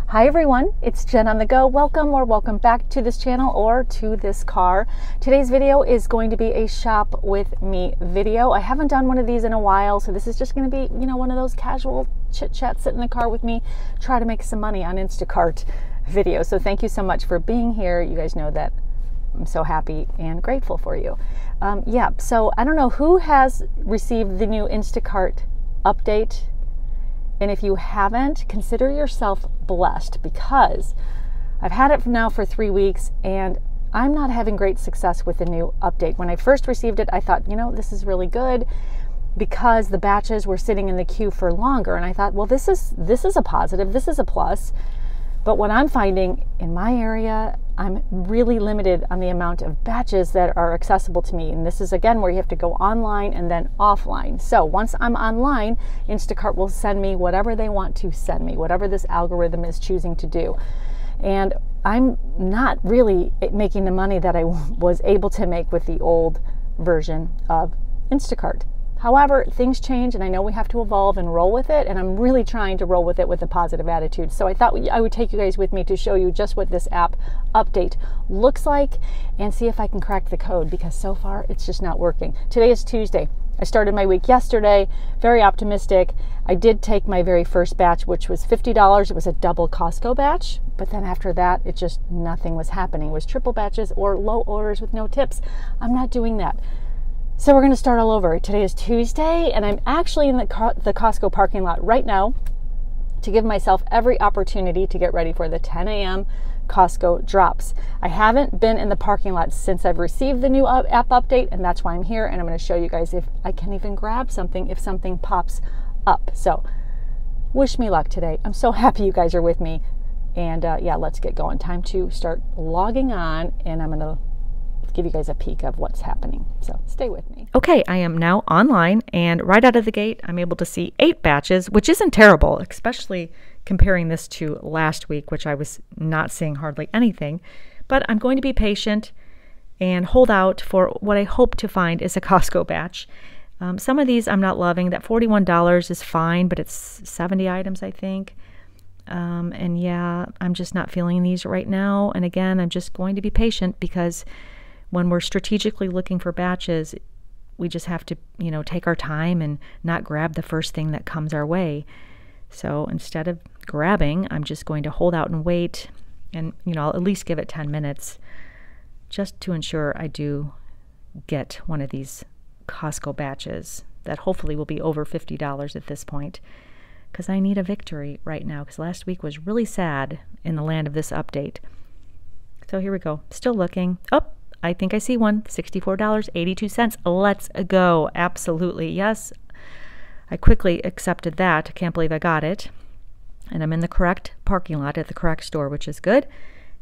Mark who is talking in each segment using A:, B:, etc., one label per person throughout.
A: Hi everyone, it's Jen on the go. Welcome or welcome back to this channel or to this car. Today's video is going to be a shop with me video. I haven't done one of these in a while, so this is just going to be, one of those casual chit chat, sit in the car with me, try to make some money on Instacart videos. So thank you so much for being here. You guys know that I'm so happy and grateful for you. So I don't know who has received the new Instacart update. And if you haven't, consider yourself blessed, because I've had it now for 3 weeks and I'm not having great success with the new update. When I first received it, I thought, this is really good because the batches were sitting in the queue for longer. And I thought, well, this is a positive, this is a plus. But what I'm finding in my area, I'm really limited on the amount of batches that are accessible to me. And this is, again, where you have to go online and then offline. So once I'm online, Instacart will send me whatever they want to send me, whatever this algorithm is choosing to do. And I'm not really making the money that I was able to make with the old version of Instacart. However, things change, and I know we have to evolve and roll with it, and I'm really trying to roll with it with a positive attitude. So I thought I would take you guys with me to show you just what this app update looks like and see if I can crack the code, because so far it's just not working. Today is Tuesday. I started my week yesterday, very optimistic. I did take my very first batch, which was $50. It was a double Costco batch, but then after that, it just nothing was happening. It was triple batches or low orders with no tips. I'm not doing that. So we're going to start all over. Today is Tuesday, and I'm actually in the Costco parking lot right now to give myself every opportunity to get ready for the 10 a.m. Costco drops. I haven't been in the parking lot since I've received the new app update, and that's why I'm here, and I'm going to show you guys if I can even grab something if something pops up. So wish me luck today. I'm so happy you guys are with me, and let's get going. Time to start logging on, and I'm going to give you guys a peek of what's happening. So stay with me.
B: Okay, I am now online, and right out of the gate, I'm able to see 8 batches, which isn't terrible, especially comparing this to last week, which I was not seeing hardly anything. But I'm going to be patient and hold out for what I hope to find is a Costco batch. Some of these I'm not loving. That $41 is fine, but it's 70 items, I think. I'm just not feeling these right now. And again, I'm just going to be patient, because when we're strategically looking for batches, we just have to, take our time and not grab the first thing that comes our way. So instead of grabbing, I'm just going to hold out and wait, and, I'll at least give it 10 minutes just to ensure I do get one of these Costco batches that hopefully will be over $50 at this point, because I need a victory right now, because last week was really sad in the land of this update. So here we go. Still looking. Oh, I think I see one. $64.82. Let's go. Absolutely. Yes. I quickly accepted that. I can't believe I got it. And I'm in the correct parking lot at the correct store, which is good.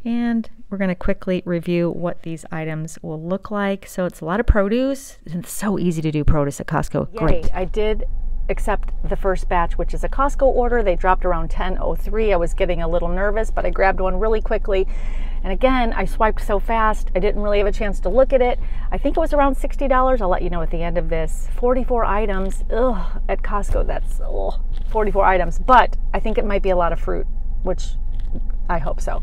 B: And we're going to quickly review what these items will look like. So it's a lot of produce. It's so easy to do produce at Costco.
A: Yay.
B: Great.
A: I did accept the first batch, which is a Costco order. They dropped around 10:03. I was getting a little nervous, but I grabbed one really quickly. And again, I swiped so fast, I didn't really have a chance to look at it. I think it was around $60. I'll let you know at the end of this. 44 items. Ugh, at Costco, that's 44 items. But I think it might be a lot of fruit, which I hope so.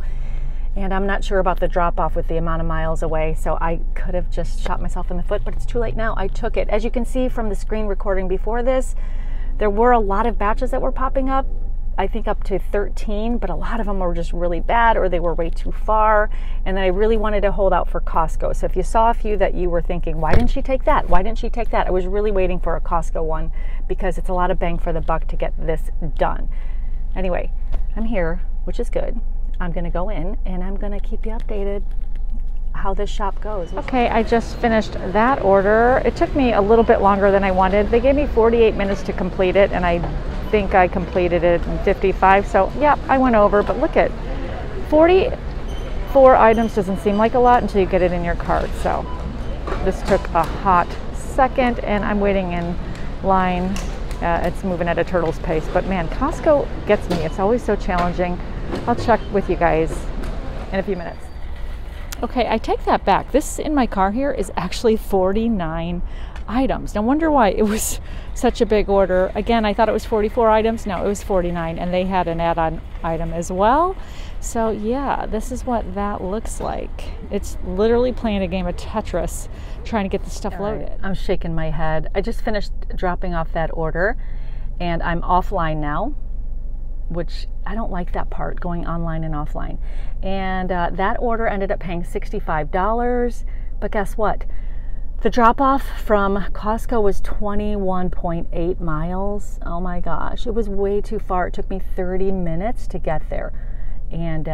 A: And I'm not sure about the drop-off with the amount of miles away, so I could have just shot myself in the foot, but it's too late now. I took it. As you can see from the screen recording before this, there were a lot of batches that were popping up. I think up to 13, but a lot of them were just really bad, or they were way too far. And then I really wanted to hold out for Costco. So if you saw a few that you were thinking, why didn't she take that? Why didn't she take that? I was really waiting for a Costco one, because it's a lot of bang for the buck to get this done. Anyway, I'm here, which is good. I'm gonna go in and I'm gonna keep you updated how this shop goes. Okay, I just finished that order. It took me a little bit longer than I wanted. They gave me 48 minutes to complete it, and I think I completed it in 55. So yeah, I went over, but look at 44 items doesn't seem like a lot until you get it in your cart. So this took a hot second, and I'm waiting in line. It's moving at a turtle's pace, but man, Costco gets me. It's always so challenging. I'll check with you guys in a few minutes. Okay, I take that back. This in my car here is actually $49. items. No wonder why it was such a big order. Again, I thought it was 44 items. No, it was 49, and they had an add-on item as well. So yeah, this is what that looks like. It's literally playing a game of Tetris, trying to get the stuff loaded. I'm shaking my head. I just finished dropping off that order, and I'm offline now, which I don't like that part, going online and offline. And that order ended up paying $65, but guess what? The drop-off from Costco was 21.8 miles. Oh my gosh, it was way too far. It took me 30 minutes to get there. And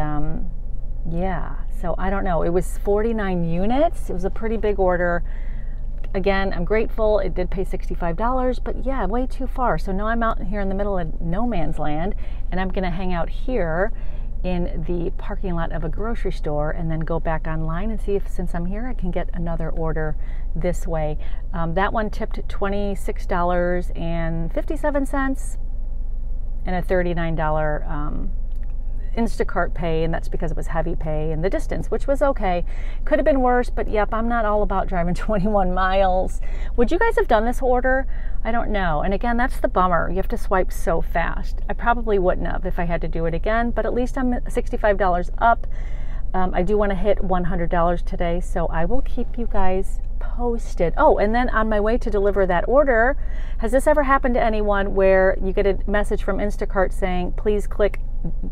A: yeah, so I don't know. It was 49 units. It was a pretty big order. Again, I'm grateful. It did pay $65, but yeah, way too far. So now I'm out here in the middle of no man's land, and I'm going to hang out here in the parking lot of a grocery store and then go back online and see if, since I'm here, I can get another order this way. That one tipped $26.57 and a $39 Instacart pay, and that's because it was heavy pay and the distance, which was okay. Could have been worse, but yep, I'm not all about driving 21 miles. Would you guys have done this order? I don't know. And again, that's the bummer. You have to swipe so fast. I probably wouldn't have if I had to do it again, but at least I'm $65 up. I do want to hit $100 today, so I will keep you guys posted. Oh, and then on my way to deliver that order, has this ever happened to anyone where you get a message from Instacart saying, please click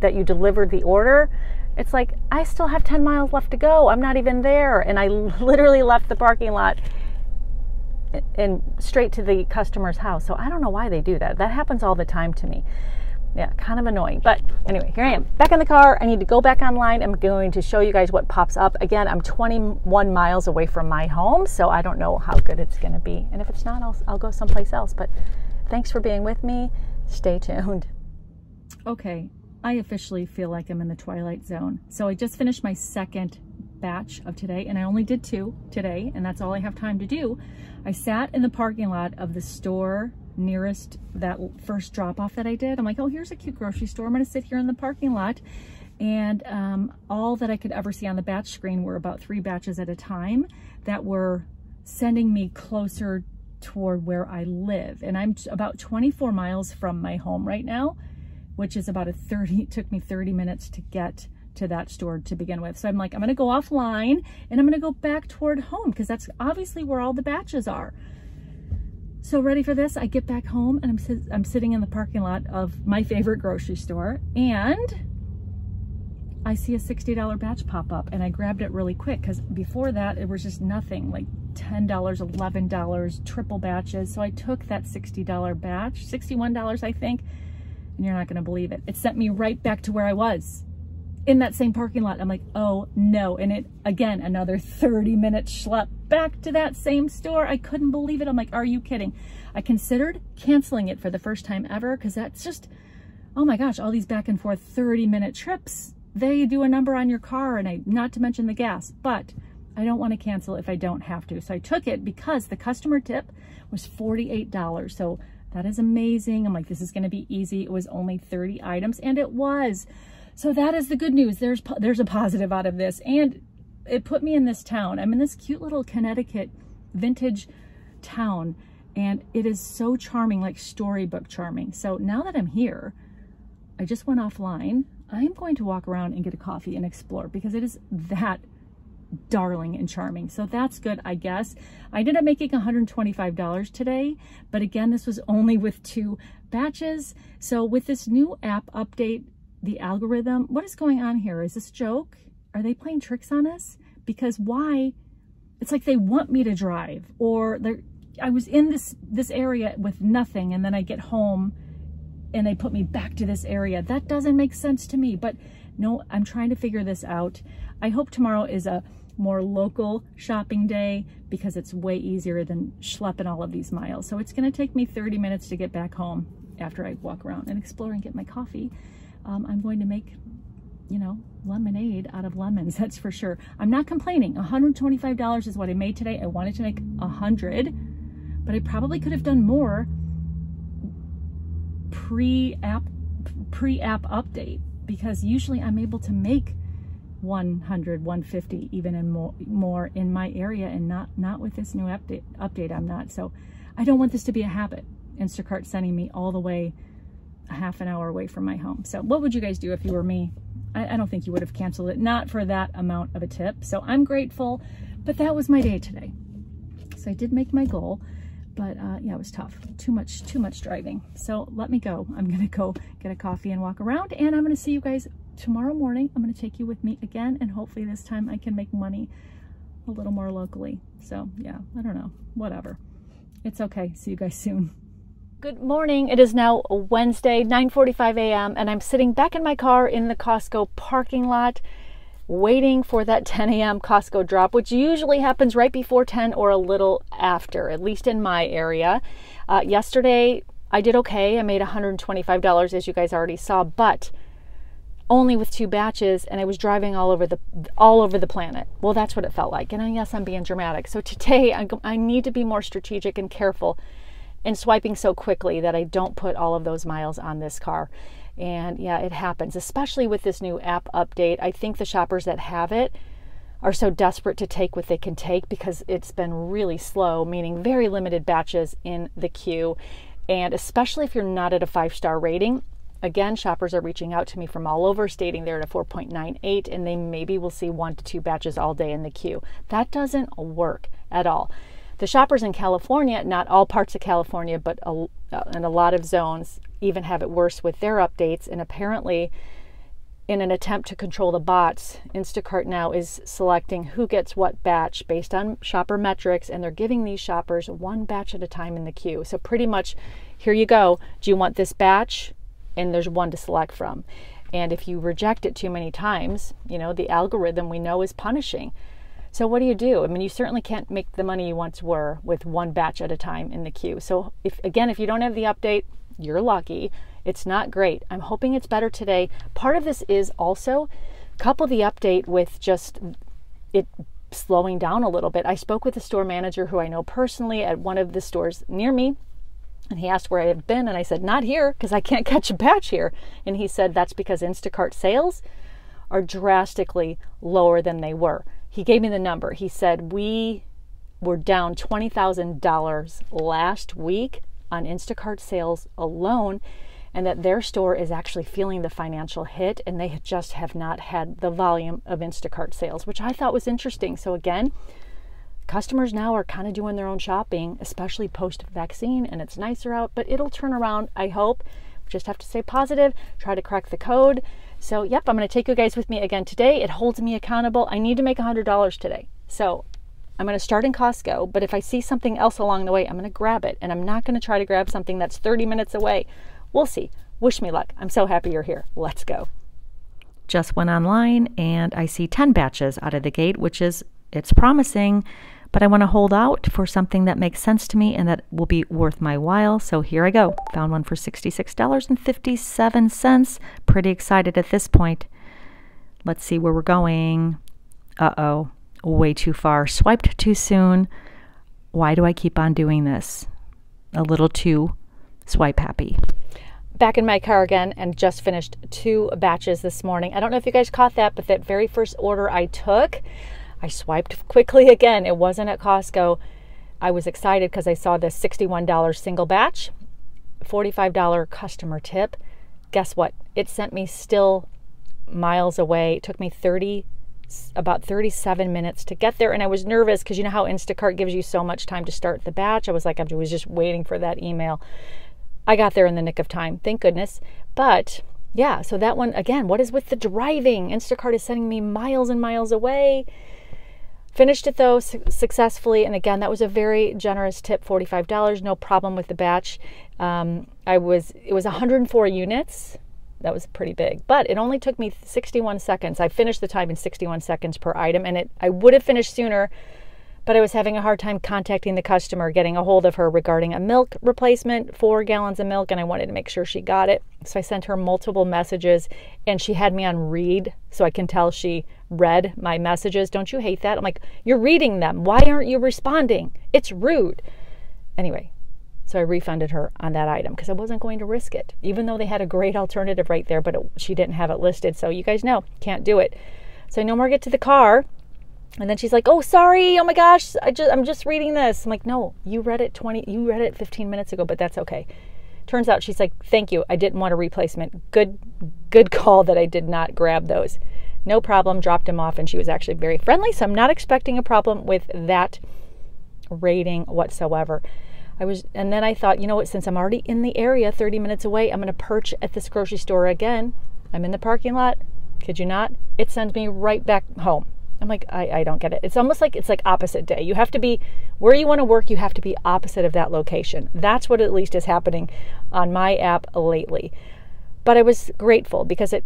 A: that you delivered the order? It's like, I still have 10 miles left to go. I'm not even there. And I literally left the parking lot and straight to the customer's house. So I don't know why they do that. That happens all the time to me. Yeah, kind of annoying. But anyway, here I am back in the car. I need to go back online. I'm going to show you guys what pops up. Again, I'm 21 miles away from my home, so I don't know how good it's going to be. And if it's not, I'll go someplace else. But thanks for being with me. Stay tuned. Okay, I officially feel like I'm in the twilight zone. So I just finished my second batch of today, and I only did 2 today, and that's all I have time to do. I sat in the parking lot of the store nearest that first drop-off that I did. I'm like, oh, here's a cute grocery store. I'm going to sit here in the parking lot. And all that I could ever see on the batch screen were about 3 batches at a time that were sending me closer toward where I live. And I'm about 24 miles from my home right now, which is about it took me 30 minutes to get to that store to begin with. So I'm like, I'm going to go offline and I'm going to go back toward home because that's obviously where all the batches are. So ready for this? I get back home and I'm sitting in the parking lot of my favorite grocery store, and I see a $60 batch pop up, and I grabbed it really quick because before that it was just nothing, like $10, $11, triple batches. So I took that $60 batch, $61 I think, and you're not going to believe it. It sent me right back to where I was in that same parking lot. I'm like, oh no. And it, again, another 30-minute schlep back to that same store. I couldn't believe it. I'm like, are you kidding? I considered canceling it for the first time ever because that's just, oh my gosh, all these back and forth 30-minute trips. They do a number on your car, and not to mention the gas, but I don't want to cancel if I don't have to. So I took it because the customer tip was $48. So that is amazing. I'm like, this is going to be easy. It was only 30 items, and it was. So that is the good news. There's a positive out of this. And it put me in this town. I'm in this cute little Connecticut vintage town, and it is so charming, like storybook charming. So now that I'm here, I just went offline. I'm going to walk around and get a coffee and explore because it is that darling and charming. So that's good, I guess. I ended up making $125 today, but again, this was only with 2 batches. So with this new app update, the algorithm, what is going on here? Is this a joke? Are they playing tricks on us? Because why? It's like they want me to drive, or I was in this area with nothing, and then I get home and they put me back to this area. That doesn't make sense to me, but no, I'm trying to figure this out. I hope tomorrow is a more local shopping day because it's way easier than schlepping all of these miles. So it's gonna take me 30 minutes to get back home after I walk around and explore and get my coffee. I'm going to make, you know, lemonade out of lemons, that's for sure. I'm not complaining. $125 is what I made today. I wanted to make 100, but I probably could have done more pre-app update, because usually I'm able to make 100, 150, even in more in my area, and not with this new update. I'm not. So I don't want this to be a habit. Instacart sending me all the way a half an hour away from my home. So what would you guys do if you were me? I don't think you would have canceled it, not for that amount of a tip. So I'm grateful, but that was my day today. So I did make my goal, but yeah, it was tough. Too much driving. So let me go. I'm gonna go get a coffee and walk around, and I'm gonna see you guys tomorrow morning. I'm gonna take you with me again, and hopefully this time I can make money a little more locally. So yeah, I don't know, whatever. It's okay. See you guys soon. Good morning. It is now Wednesday, 9:45 a.m. and I'm sitting back in my car in the Costco parking lot waiting for that 10 a.m. Costco drop, which usually happens right before 10 or a little after, at least in my area. Yesterday, I did okay. I made $125, as you guys already saw, but only with 2 batches, and I was driving all over the planet. Well, that's what it felt like. And yes, I'm being dramatic. So today, I need to be more strategic and careful in swiping so quickly that I don't put all of those miles on this car. And yeah, it happens, especially with this new app update. I think the shoppers that have it are so desperate to take what they can take because it's been really slow, meaning very limited batches in the queue. And especially if you're not at a 5-star rating, again, shoppers are reaching out to me from all over stating they're at a 4.98 and they maybe will see 1 to 2 batches all day in the queue. That doesn't work at all. The shoppers in California, not all parts of California, but in a lot of zones, even have it worse with their updates. And apparently, in an attempt to control the bots, Instacart now is selecting who gets what batch based on shopper metrics, and they're giving these shoppers 1 batch at a time in the queue. So pretty much, here you go. Do you want this batch? And there's 1 to select from. And if you reject it too many times, you know, the algorithm we know is punishing. So what do? I mean, you certainly can't make the money you once were with 1 batch at a time in the queue. So if you don't have the update, you're lucky. It's not great. I'm hoping it's better today. Part of this is also couple the update with just it slowing down a little bit. I spoke with a store manager who I know personally at one of the stores near me, and he asked where I had been, and I said, not here, because I can't catch a batch here. And he said that's because Instacart sales are drastically lower than they were. He gave me the number. He said we were down $20,000 last week on Instacart sales alone, and that their store is actually feeling the financial hit, and they just have not had the volume of Instacart sales, which I thought was interesting. So again, customers now are kind of doing their own shopping, especially post-vaccine, and it's nicer out, but it'll turn around, I hope. We just have to stay positive, try to crack the code. So yep, I'm going to take you guys with me again today. It holds me accountable. I need to make $100 today. So I'm going to start in Costco, but if I see something else along the way, I'm going to grab it. And I'm not going to try to grab something that's 30 minutes away. We'll see. Wish me luck. I'm so happy you're here. Let's go.
B: Just went online and I see 10 batches out of the gate, it's promising, but I want to hold out for something that makes sense to me and that will be worth my while. So here I go. Found one for $66.57. Pretty excited at this point. Let's see where we're going. Uh-oh, way too far. Swiped too soon. Why do I keep on doing this? A little too swipe happy.
A: Back in my car again and just finished 2 batches this morning. I don't know if you guys caught that, but that very first order I took, I swiped quickly again. It wasn't at Costco. I was excited because I saw the $61 single batch, $45 customer tip. Guess what? It sent me still miles away. It took me about 37 minutes to get there, and I was nervous because you know how Instacart gives you so much time to start the batch. I was just waiting for that email. I got there in the nick of time, thank goodness. But yeah, so that one, again, what is with the driving? Instacart is sending me miles and miles away. Finished it though successfully, and again, that was a very generous tip, $45, no problem with the batch. It was 104 units. That was pretty big, but it only took me 61 seconds. I finished the time in 61 seconds per item, and I would have finished sooner, but I was having a hard time contacting the customer, getting a hold of her regarding a milk replacement, 4 gallons of milk, and I wanted to make sure she got it. So I sent her multiple messages, and she had me on read, so I can tell she read my messages. Don't you hate that? I'm like, you're reading them. Why aren't you responding? It's rude. Anyway, so I refunded her on that item because I wasn't going to risk it, even though they had a great alternative right there, but she didn't have it listed. So you guys know, can't do it. So I no more get to the car. And then she's like, oh, sorry. Oh my gosh. I'm just reading this. I'm like, no, you read it 15 minutes ago, but that's okay. Turns out she's like, thank you. I didn't want a replacement. Good call that I did not grab those. No problem. Dropped him off, and she was actually very friendly. So I'm not expecting a problem with that rating whatsoever. And then I thought, you know what, since I'm already in the area 30 minutes away, I'm going to perch at this grocery store again. I'm in the parking lot. Kid you not? It sends me right back home. I'm like, I don't get it. It's almost like it's like opposite day. You have to be where you want to work. You have to be opposite of that location. That's what at least is happening on my app lately. But I was grateful because it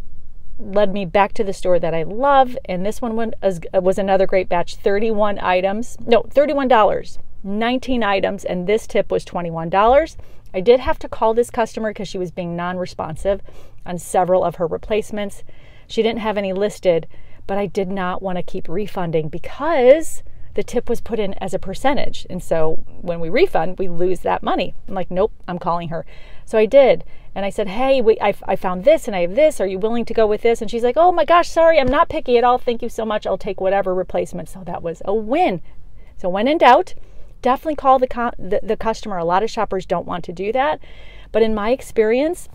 A: led me back to the store that I love. And this one was another great batch. 31 items. No, $31. 19 items. And this tip was $21. I did have to call this customer because she was being non-responsive on several of her replacements. She didn't have any listed, but I did not want to keep refunding because the tip was put in as a percentage. And so when we refund, we lose that money. I'm like, nope, I'm calling her. So I did. And I said, hey, I found this and I have this. Are you willing to go with this? And she's like, oh my gosh, sorry, I'm not picky at all. Thank you so much. I'll take whatever replacement. So that was a win. So when in doubt, definitely call the customer. A lot of shoppers don't want to do that. But in my experience,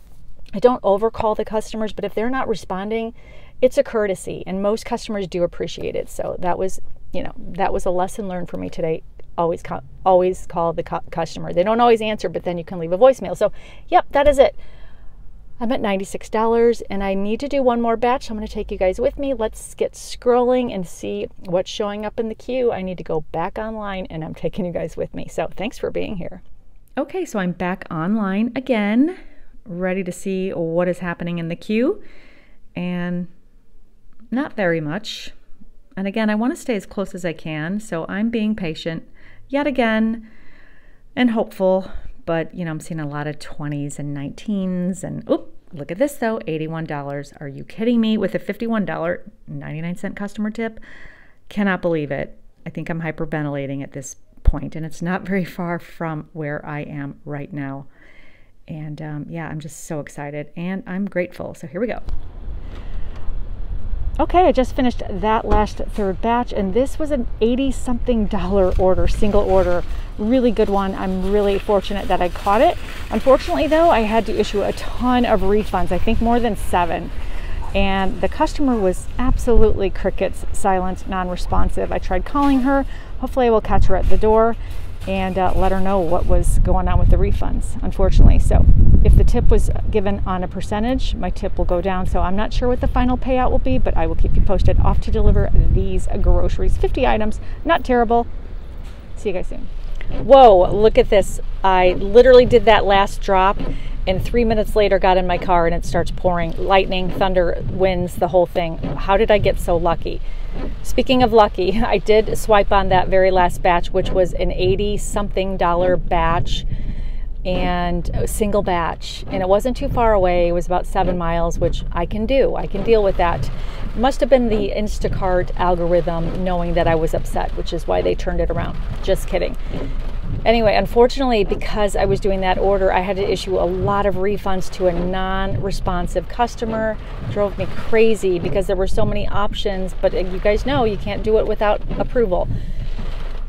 A: I don't overcall the customers, but if they're not responding, it's a courtesy, and most customers do appreciate it. So that was a lesson learned for me today. Always call the customer. They don't always answer, but then you can leave a voicemail. So, yep, that is it. I'm at $96, and I need to do one more batch. So I'm going to take you guys with me. Let's get scrolling and see what's showing up in the queue. I need to go back online, and I'm taking you guys with me. So thanks for being here.
B: Okay, so I'm back online again, ready to see what is happening in the queue. And not very much. And again, I want to stay as close as I can, so I'm being patient yet again and hopeful, but I'm seeing a lot of 20s and 19s, and look at this though, $81. Are you kidding me? With a $51.99 customer tip? Cannot believe it. I think I'm hyperventilating at this point, and it's not very far from where I am right now. And yeah, I'm just so excited, and I'm grateful. So here we go.
A: Okay, I just finished that last third batch, and this was an $80-something order, single order, really good one. I'm really fortunate that I caught it. Unfortunately, though, I had to issue a ton of refunds, I think more than 7. And the customer was absolutely crickets, silent, non-responsive. I tried calling her. Hopefully I will catch her at the door and let her know what was going on with the refunds, unfortunately. So if the tip was given on a percentage, my tip will go down. So I'm not sure what the final payout will be, but I will keep you posted. Off to deliver these groceries, 50 items, not terrible. See you guys soon. Whoa, look at this. I literally did that last drop, and 3 minutes later got in my car and it starts pouring. Lightning, thunder, winds, the whole thing. How did I get so lucky? Speaking of lucky, I did swipe on that very last batch, which was an $80-something batch and a single batch. And it wasn't too far away. It was about 7 miles, which I can do. I can deal with that. It must have been the Instacart algorithm knowing that I was upset, which is why they turned it around. Just kidding. Anyway, unfortunately, because I was doing that order, I had to issue a lot of refunds to a non-responsive customer. It drove me crazy because there were so many options, but you guys know you can't do it without approval.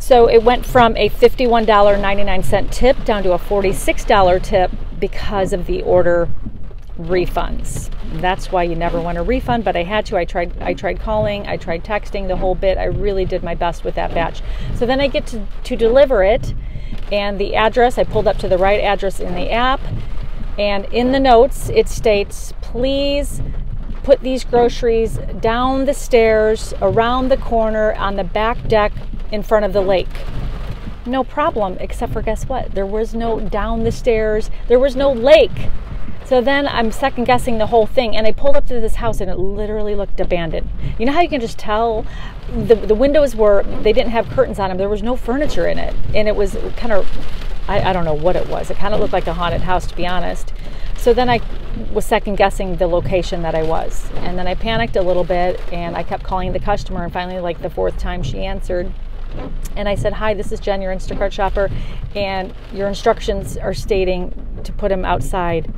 A: So it went from a $51.99 tip down to a $46 tip because of the order refunds. That's why you never want a refund, but I had to. I tried calling, I tried texting, the whole bit. I really did my best with that batch. So then I get to deliver it, and the address, I pulled up to the right address in the app, and in the notes it states, please put these groceries down the stairs, around the corner, on the back deck in front of the lake. No problem, except for guess what? There was no down the stairs, there was no lake. So then I'm second guessing the whole thing, and I pulled up to this house and it literally looked abandoned. You know how you can just tell the windows they didn't have curtains on them, there was no furniture in it, and it was kind of, I don't know what it was. It kind of looked like a haunted house, to be honest. So then I was second guessing the location that I was, and then I panicked a little bit, and I kept calling the customer, and finally, like the 4th time, she answered. And I said, hi, this is Jen, your Instacart shopper, and your instructions are stating to put them outside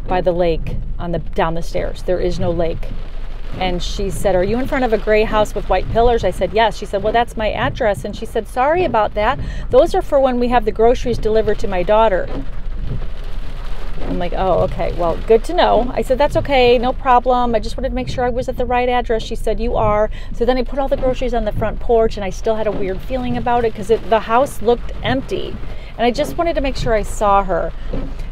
A: by the lake down the stairs. There is no lake. And she said, "Are you in front of a gray house with white pillars?" I said, "Yes." She said, "Well, that's my address." And she said, "Sorry about that. Those are for when we have the groceries delivered to my daughter." I'm like, "Oh, okay. Well, good to know." I said, "That's okay. No problem. I just wanted to make sure I was at the right address." She said, "You are." So then I put all the groceries on the front porch, and I still had a weird feeling about it because the house looked empty. And I just wanted to make sure I saw her.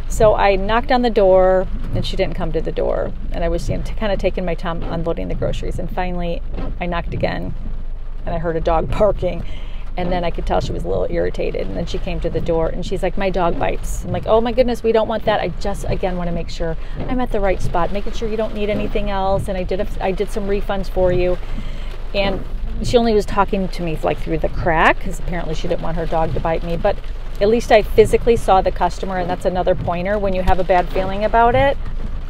A: So I knocked on the door, and she didn't come to the door. And I was kind of taking my time unloading the groceries. And finally, I knocked again, and I heard a dog barking. And then I could tell she was a little irritated. And then she came to the door, and she's like, "My dog bites." I'm like, "Oh my goodness, we don't want that. I just, again, want to make sure I'm at the right spot, making sure you don't need anything else. And I did some refunds for you." And she only was talking to me like through the crack, because apparently she didn't want her dog to bite me. But at least I physically saw the customer, and that's another pointer when you have a bad feeling about it.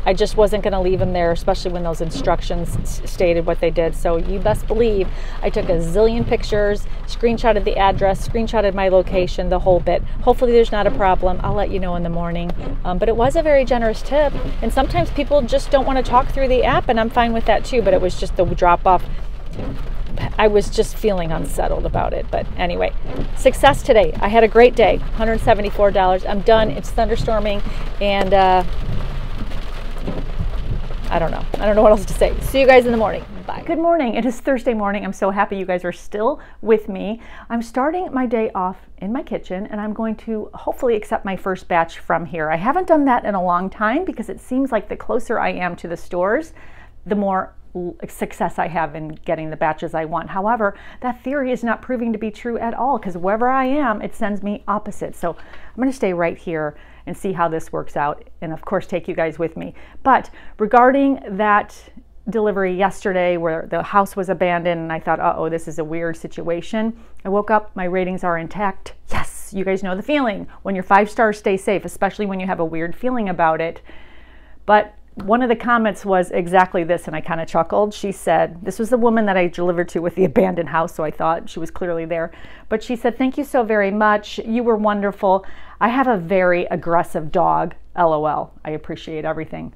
A: I just wasn't going to leave them there, especially when those instructions stated what they did. So you best believe I took a zillion pictures, screenshotted the address, screenshotted my location, the whole bit. Hopefully there's not a problem. I'll let you know in the morning. But it was a very generous tip. And sometimes people just don't want to talk through the app, and I'm fine with that too. But it was just the drop off. I was just feeling unsettled about it. But anyway, success today. I had a great day. $174. I'm done. It's thunderstorming. And I don't know what else to say. See you guys in the morning. Bye. Good morning. It is Thursday morning. I'm so happy you guys are still with me. I'm starting my day off in my kitchen, and I'm going to hopefully accept my first batch from here. I haven't done that in a long time because it seems like the closer I am to the stores, the more success I have in getting the batches I want. However, that theory is not proving to be true at all, because wherever I am, it sends me opposite. So I'm going to stay right here and see how this works out, and of course take you guys with me. But regarding that delivery yesterday where the house was abandoned and I thought, uh-oh, this is a weird situation, I woke up, my ratings are intact. Yes, you guys know the feeling. When your 5 stars, stay safe, especially when you have a weird feeling about it. But one of the comments was exactly this, and I kind of chuckled. She said, this was the woman that I delivered to with the abandoned house, so I thought she was clearly there. But she said, "Thank you so very much. You were wonderful. I have a very aggressive dog. LOL. I appreciate everything."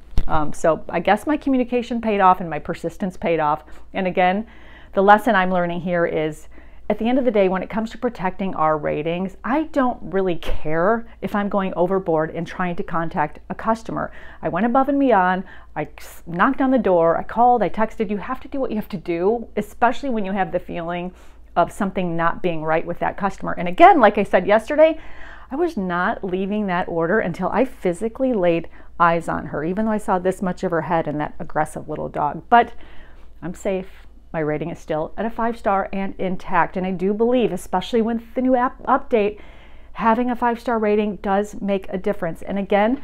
A: So I guess my communication paid off and my persistence paid off. And again, the lesson I'm learning here is, at the end of the day, when it comes to protecting our ratings, I don't really care if I'm going overboard in trying to contact a customer. I went above and beyond. I knocked on the door. I called. I texted. You have to do what you have to do, especially when you have the feeling of something not being right with that customer. And again, like I said yesterday, I was not leaving that order until I physically laid eyes on her, even though I saw this much of her head and that aggressive little dog. But I'm safe. My rating is still at a 5-star and intact. And I do believe, especially with the new app update, having a 5-star rating does make a difference. And again,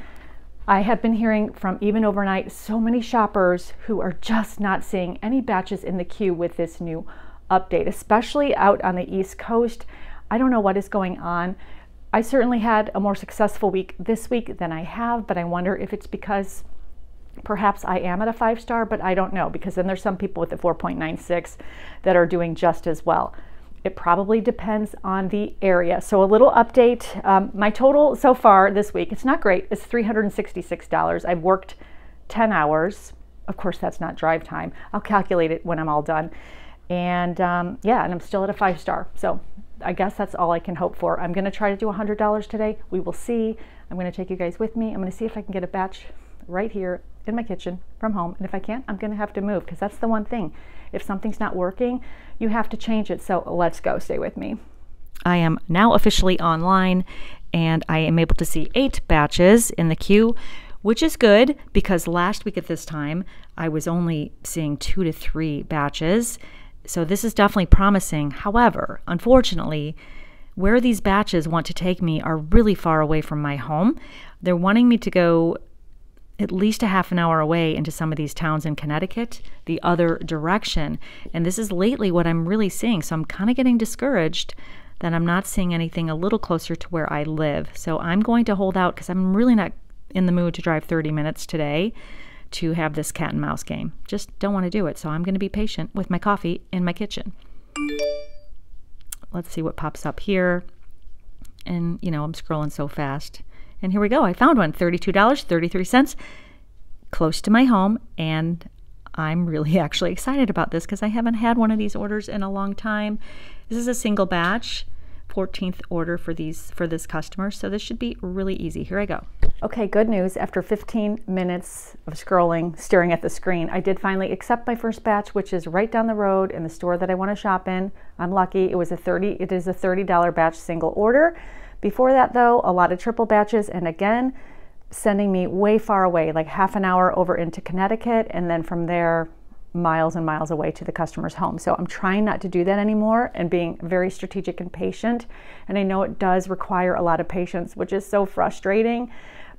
A: I have been hearing from even overnight so many shoppers who are just not seeing any batches in the queue with this new update, especially out on the East Coast. I don't know what is going on. I certainly had a more successful week this week than I have, but I wonder if it's because perhaps I am at a 5-star, but I don't know, because then there's some people with the 4.96 that are doing just as well. It probably depends on the area. So a little update, my total so far this week, it's not great, it's $366. I've worked 10 hours. Of course, that's not drive time. I'll calculate it when I'm all done. And yeah, and I'm still at a 5-star. So I guess that's all I can hope for. I'm gonna try to do $100 today. We will see. I'm gonna take you guys with me. I'm gonna see if I can get a batch right here in my kitchen from home. And if I can't, I'm gonna have to move, because that's the one thing. If something's not working, you have to change it. So let's go, stay with me.
B: I am now officially online, and I am able to see 8 batches in the queue, which is good, because last week at this time, I was only seeing 2 to 3 batches. So this is definitely promising. However, unfortunately, where these batches want to take me are really far away from my home. They're wanting me to go at least a half an hour away into some of these towns in Connecticut, the other direction. And this is lately what I'm really seeing. So I'm kind of getting discouraged that I'm not seeing anything a little closer to where I live. So I'm going to hold out, because I'm really not in the mood to drive 30 minutes today to have this cat and mouse game. Just don't want to do it. So I'm going to be patient with my coffee in my kitchen. Let's see what pops up here. And, you know, I'm scrolling so fast. And here we go. I found one, $32.33, close to my home, and I'm really actually excited about this because I haven't had one of these orders in a long time. This is a single batch, 14th order for this customer, so this should be really easy. Here I go.
A: Okay, good news. After 15 minutes of scrolling, staring at the screen, I did finally accept my first batch, which is right down the road in the store that I want to shop in. I'm lucky. It is a $30 batch single order. Before that though, a lot of triple batches, and again, sending me way far away, like half an hour over into Connecticut, and then from there, miles and miles away to the customer's home. So I'm trying not to do that anymore and being very strategic and patient. And I know it does require a lot of patience, which is so frustrating,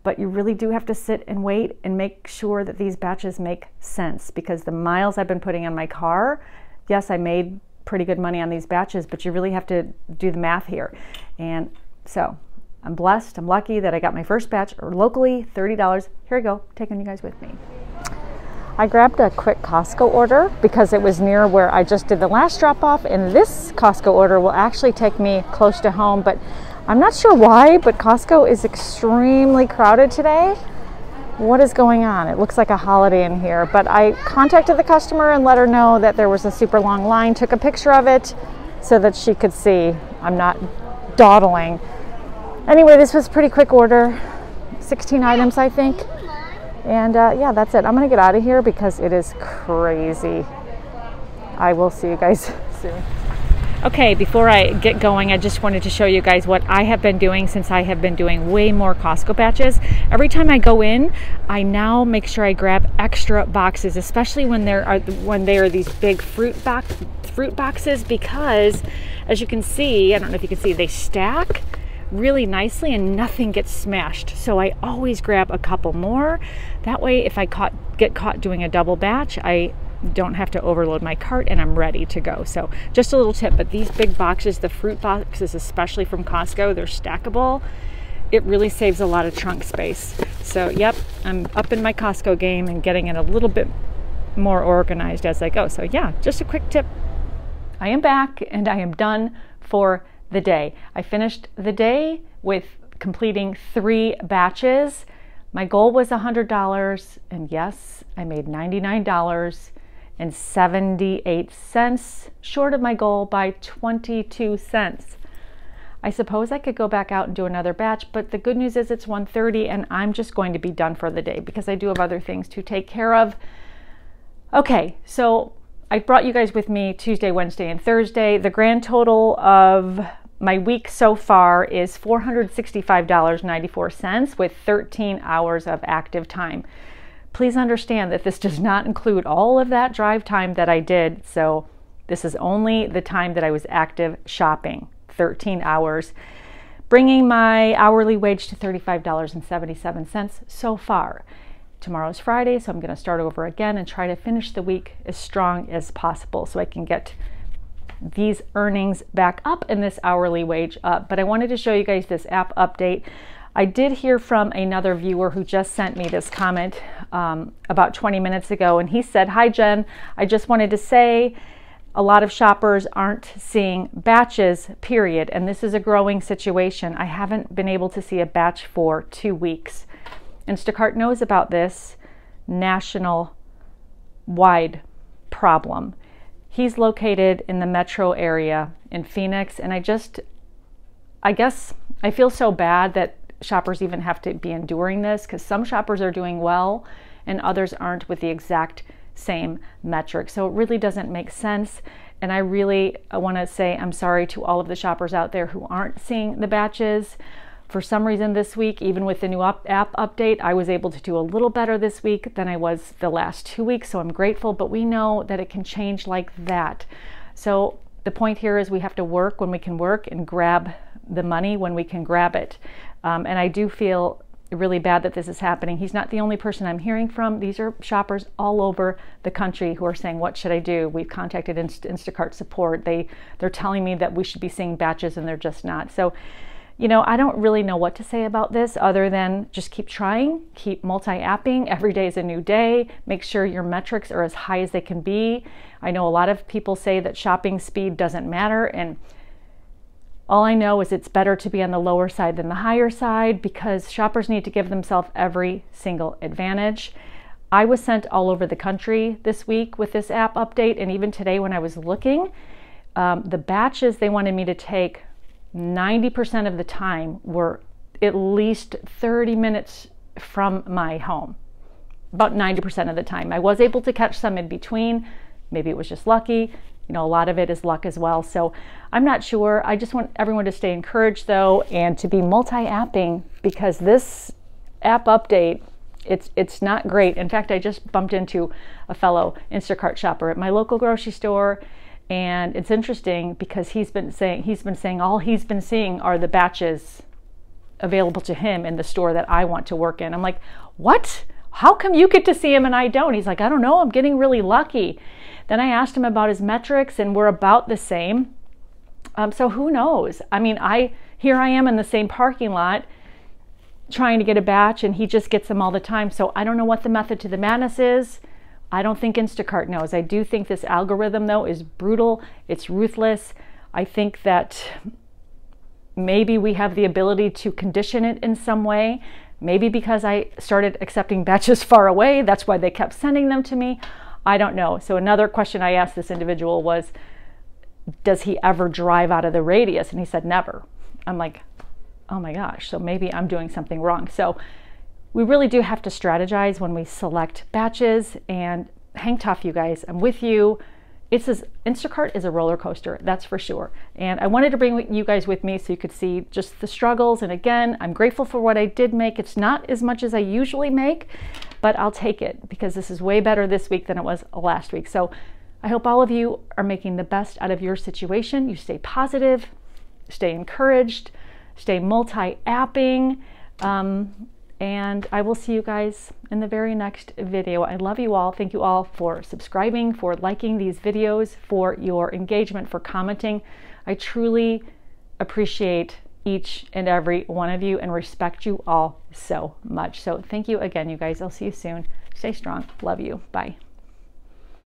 A: but you really do have to sit and wait and make sure that these batches make sense, because the miles I've been putting on my car, yes, I made pretty good money on these batches, but you really have to do the math here. And so I'm blessed, I'm lucky that I got my first batch locally, $30. Here I go, taking you guys with me. I grabbed a quick Costco order because it was near where I just did the last drop off, and this Costco order will actually take me close to home, but I'm not sure why, but Costco is extremely crowded today. What is going on? It looks like a holiday in here, but I contacted the customer and let her know that there was a super long line, took a picture of it so that she could see I'm not dawdling. Anyway, this was a pretty quick order, 16 items, I think. And yeah, that's it. I'm gonna get out of here because it is crazy. I will see you guys soon. Okay, before I get going, I just wanted to show you guys what I have been doing since I have been doing way more Costco batches. Every time I go in, I now make sure I grab extra boxes, especially when there are these big fruit boxes, because as you can see, I don't know if you can see, they stack really nicely and nothing gets smashed. So I always grab a couple more. That way, if I get caught doing a double batch, I don't have to overload my cart and I'm ready to go. So just a little tip, but these big boxes, the fruit boxes, especially from Costco, they're stackable. It really saves a lot of trunk space. So yep, I'm up in my Costco game and getting it a little bit more organized as I go. So yeah, just a quick tip. I am back and I am done for the day. I finished the day with completing 3 batches. My goal was $100, and yes, I made $99.78, short of my goal by 22 cents. I suppose I could go back out and do another batch, but the good news is it's 1:30 and I'm just going to be done for the day because I do have other things to take care of. Okay, so I brought you guys with me Tuesday, Wednesday, and Thursday. The grand total of my week so far is $465.94 with 13 hours of active time. Please understand that this does not include all of that drive time that I did. So this is only the time that I was active shopping, 13 hours, bringing my hourly wage to $35.77 so far. Tomorrow's Friday, so I'm going to start over again and try to finish the week as strong as possible so I can get these earnings back up and this hourly wage up. But I wanted to show you guys this app update. I did hear from another viewer who just sent me this comment about 20 minutes ago, and he said, "Hi Jen, I just wanted to say a lot of shoppers aren't seeing batches, period, and this is a growing situation. I haven't been able to see a batch for 2 weeks. Instacart knows about this national-wide problem." He's located in the metro area in Phoenix, and I guess I feel so bad that shoppers even have to be enduring this, because some shoppers are doing well and others aren't with the exact same metric. So it really doesn't make sense. And I really want to say I'm sorry to all of the shoppers out there who aren't seeing the batches. For some reason this week, even with the new app update, I was able to do a little better this week than I was the last 2 weeks, so I'm grateful, but we know that it can change like that. So the point here is we have to work when we can work and grab the money when we can grab it. And I do feel really bad that this is happening. He's not the only person I'm hearing from. These are shoppers all over the country who are saying, what should I do? We've contacted Instacart support. They're telling me that we should be seeing batches and they're just not. So, you know, I don't really know what to say about this other than just keep trying, keep multi-apping. Every day is a new day. Make sure your metrics are as high as they can be. I know a lot of people say that shopping speed doesn't matter, and all I know is it's better to be on the lower side than the higher side, because shoppers need to give themselves every single advantage. I was sent all over the country this week with this app update, and even today when I was looking, the batches they wanted me to take 90% of the time were at least 30 minutes from my home. About 90% of the time. I was able to catch some in between. Maybe it was just lucky. You know, a lot of it is luck as well. So I'm not sure. I just want everyone to stay encouraged though, and to be multi-apping, because this app update, it's not great. In fact, I just bumped into a fellow Instacart shopper at my local grocery store, and it's interesting because he's been saying all he's been seeing are the batches available to him in the store that I want to work in. I'm like, what? How come you get to see him and I don't? He's like, I don't know, I'm getting really lucky. Then I asked him about his metrics, and we're about the same. So who knows? I mean, here I am in the same parking lot trying to get a batch, and he just gets them all the time. So I don't know what the method to the madness is. I don't think Instacart knows. I do think this algorithm though is brutal. It's ruthless. I think that maybe we have the ability to condition it in some way. Maybe because I started accepting batches far away, that's why they kept sending them to me. I don't know. So another question I asked this individual was, does he ever drive out of the radius? And he said never. I'm like, oh my gosh, so maybe I'm doing something wrong. So we really do have to strategize when we select batches, and hang tough, you guys. I'm with you. Instacart is a roller coaster, that's for sure. And I wanted to bring you guys with me so you could see just the struggles. And again, I'm grateful for what I did make. It's not as much as I usually make, but I'll take it because this is way better this week than it was last week. So I hope all of you are making the best out of your situation. You stay positive, stay encouraged, stay multi-apping, and I will see you guys in the very next video. I love you all. Thank you all for subscribing, for liking these videos, for your engagement, for commenting. I truly appreciate each and every one of you and respect you all so much. So thank you again, you guys. I'll see you soon. Stay strong. Love you. Bye.